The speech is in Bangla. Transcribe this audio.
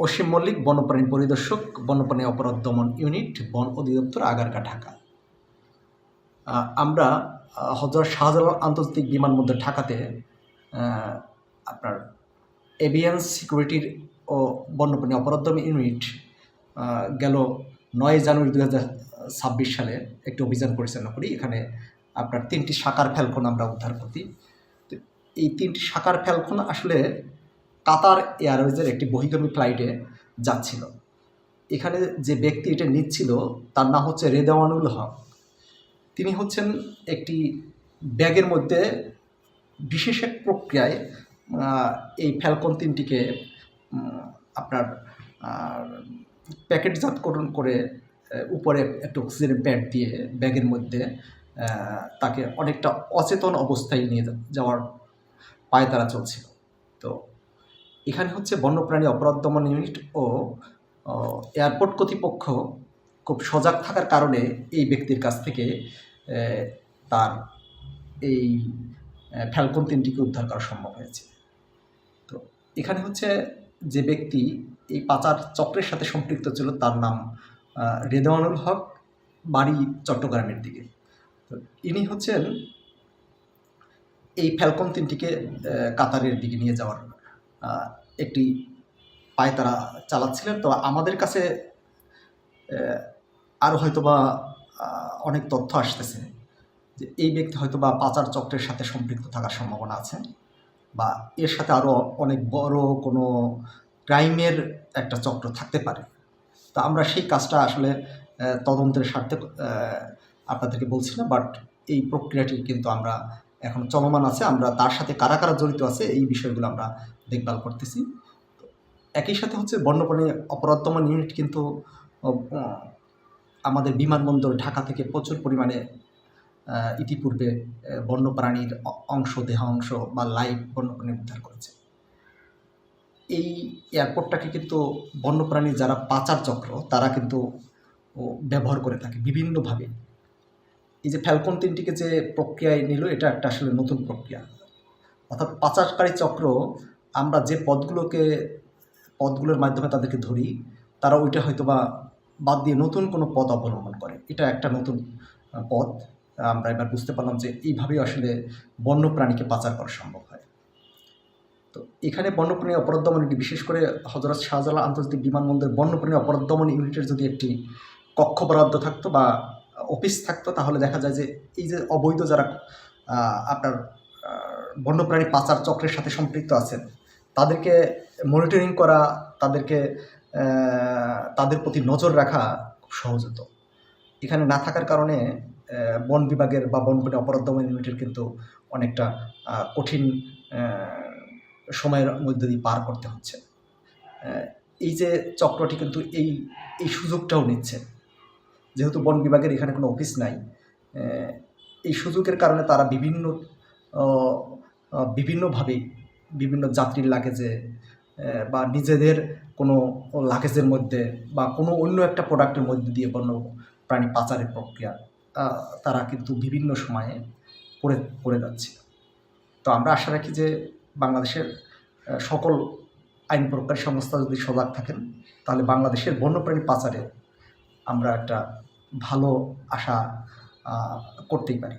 অসীম মল্লিক, বন্যপ্রাণী পরিদর্শক, বন্যপ্রাণী অপরাধ দমন ইউনিট, বন অধিদপ্তর, আগারগাঁ, ঢাকা। আমরা হযরত শাহজালাল আন্তর্জাতিক বিমানবন্দর ঢাকাতে আপনার এভিয়ান সিকিউরিটির ও বন্যপ্রাণী অপরাধ দমন ইউনিট গেল ৯ জানুয়ারি ২০২৬ সালে একটি অভিযান পরিচালনা করি। এখানে আপনার ৩টি সাকার ফ্যালকন আমরা উদ্ধার করি। তো এই ৩টি সাকার ফ্যালকন আসলে কাতার এয়ারওয়েজের একটি বহির্গামী ফ্লাইটে যাচ্ছিল। এখানে যে ব্যক্তি এটা নিচ্ছিল তার নাম হচ্ছে রেদওয়ানুল হক। তিনি হচ্ছেন একটি ব্যাগের মধ্যে বিশেষ এক প্রক্রিয়ায় এই ফ্যালকন ৩টিকে আপনার প্যাকেটজাতকরণ করে উপরে একটা অক্সিজেন প্যাড দিয়ে ব্যাগের মধ্যে তাকে অনেকটা অচেতন অবস্থায় নিয়ে যাওয়ার পায়তারা চলছিল। তো এখানে হচ্ছে বন্যপ্রাণী অপরাধ দমন ইউনিট ও এয়ারপোর্ট কর্তৃপক্ষ খুব সজাগ থাকার কারণে এই ব্যক্তির কাছ থেকে তার এই ফ্যালকন ৩টিকে উদ্ধার করা সম্ভব হয়েছে। তো এখানে হচ্ছে যে ব্যক্তি এই পাচার চক্রের সাথে সম্পৃক্ত ছিল তার নাম রেদওয়ানুল হক, বাড়ি চট্টগ্রামের দিকে। তো ইনি হচ্ছেন এই ফ্যালকন ৩টিকে কাতারের দিকে নিয়ে যাওয়ার একটি পায়তারা চালাচ্ছিলেন। তো আমাদের কাছে আরও হয়তোবা অনেক তথ্য আসতেছে যে এই ব্যক্তি হয়তোবা পাচার চক্রের সাথে সম্পৃক্ত থাকার সম্ভাবনা আছে, বা এর সাথে আরও অনেক বড় কোনো ক্রাইমের একটা চক্র থাকতে পারে। তো আমরা সেই কাজটা আসলে তদন্তের স্বার্থে আপনাদেরকে বলছি না, বাট এই প্রক্রিয়াটি কিন্তু আমরা এখন চলমান আছে। আমরা তার সাথে কারা কারা জড়িত আছে এই বিষয়গুলো আমরা দেখভাল করতেছি। একই সাথে হচ্ছে বন্যপ্রাণী অপরাধ দমন ইউনিট কিন্তু আমাদের বিমানবন্দর ঢাকা থেকে প্রচুর পরিমাণে ইতিপূর্বে বন্যপ্রাণীর দেহাংশ বা লাইভ বন্যপ্রাণী উদ্ধার করেছে। এই এয়ারপোর্টটাকে কিন্তু বন্যপ্রাণীর যারা পাচার চক্র তারা কিন্তু ব্যবহার করে থাকে বিভিন্নভাবে। এই যে ফ্যালকন ৩টিকে যে প্রক্রিয়ায় নিল, এটা একটা আসলে নতুন প্রক্রিয়া। অর্থাৎ পাচারকারী চক্র আমরা যে পথগুলোর মাধ্যমে তাদেরকে ধরি, তারা ওইটা হয়তো বা বাদ দিয়ে নতুন কোনো পথ অবলম্বন করে। এটা একটা নতুন পথ। আমরা এবার বুঝতে পারলাম যে এইভাবেই আসলে বন্যপ্রাণীকে পাচার করা সম্ভব হয়। তো এখানে বন্যপ্রাণী অপরাধ দমন ইউনিট, বিশেষ করে হযরত শাহজালাল আন্তর্জাতিক বিমানবন্দর বন্যপ্রাণী অপরাধ দমন ইউনিটের যদি একটি কক্ষ বরাদ্দ থাকতো বা অফিস থাকতো, তাহলে দেখা যায় যে এই যে অবৈধ যারা আপনার বন্যপ্রাণী পাচার চক্রের সাথে সম্পৃক্ত আছেন তাদেরকে মনিটরিং করা, তাদের প্রতি নজর রাখা খুব সহজ হতো। এখানে না থাকার কারণে বন বিভাগের বা বন্যপ্রাণী অপরাধ দমন ইউনিটের কিন্তু অনেকটা কঠিন সময়ের মধ্যে দিয়ে পার করতে হচ্ছে। এই যে চক্রটি কিন্তু এই সুযোগটাও নিচ্ছে, যেহেতু বন বিভাগের এখানে কোনো অফিস নাই। এই সুযোগের কারণে তারা বিভিন্নভাবে বিভিন্ন যাত্রীর লাগেজে বা নিজেদের কোনো লাগেজের মধ্যে বা কোনো অন্য একটা প্রোডাক্টের মধ্যে দিয়ে বন্যপ্রাণী পাচারের প্রক্রিয়া তারা কিন্তু বিভিন্ন সময়ে করে যাচ্ছে। তো আমরা আশা রাখি যে বাংলাদেশের সকল আইন প্রয়োগকারী সংস্থা যদি সজাগ থাকেন, তাহলে বাংলাদেশের বন্যপ্রাণী পাচারে আমরা একটা ভালো আশা করতেই পারি।